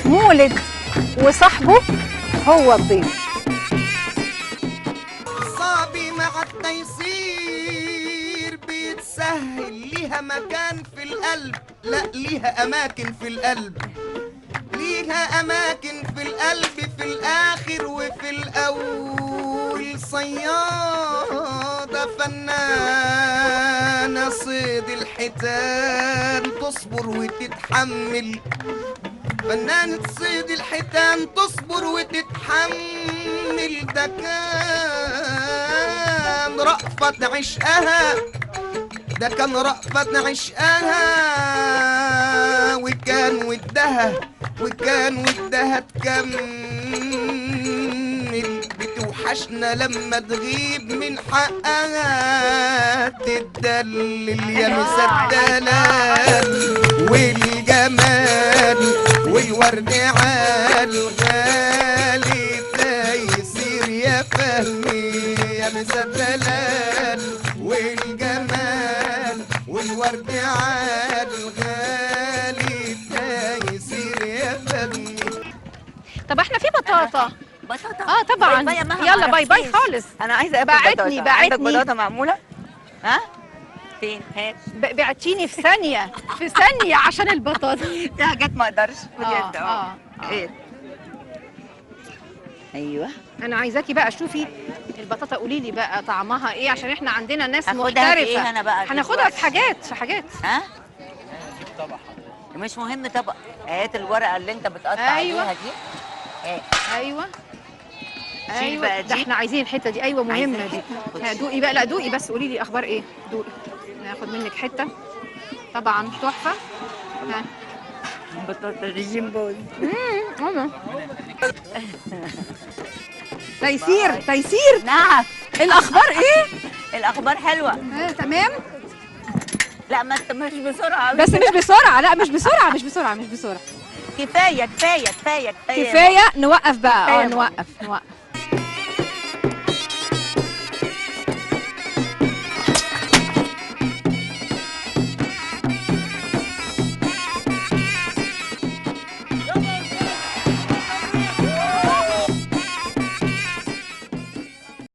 مولد وصاحبه هو الضيف. صعبي مع التيسير بيتسهل، ليها مكان في القلب، لا ليها أماكن في القلب، ليها أماكن في القلب في الآخر وفي الأول. صيادة فنانة صيد الحيتان تصبر وتتحمل، فنانة صيد الحيتان تصبر وتتحمل. ده كان رأفت عشقها، ده كان رأفت عشقها، وكان ودها وكان ودها تكمل. بتوحشنا لما تغيب من حقها تتدلل يا مسدلات، والجمال والورد عالغالي تيسير يا فهمي يا مسدلات، والجمال والورد عالغالي تيسير يا فهمي. طب احنا في بطاطا. بطاطا طبعا. باي باي يلا باي باي خالص. انا عايزه اكل بعتني بطاطا. عندك بعتني بطاطا معموله؟ ها فين؟ هات. بعتيني في ثانية في ثانية عشان البطاطا. في حاجات ما اقدرش بجد. ايه ايوه انا عايزاكي بقى شوفي البطاطا، قولي لي بقى طعمها ايه عشان احنا عندنا ناس هاخدها محترفة. في ايه انا بقى؟ هناخدها في حاجات. ها مش مهم طبق. هات الورقه اللي انت بتقطع أيوة. عليها دي. ايوه شيل بقى ده دي. احنا عايزين الحته دي. ايوه مهمه عايزة دي. حتة؟ دوقي بقى. لا دوقي بس قولي لي اخبار ايه. دوقي ناخد منك حته. طبعا تحفه. ها بطاطا ريجيم بوز. تيسير نعم. الاخبار ايه؟ الاخبار حلوه. تمام. لا ما مش بسرعه بس مش بسرعه. لا مش بسرعه. كفايه. كفايه نوقف بقى. نوقف.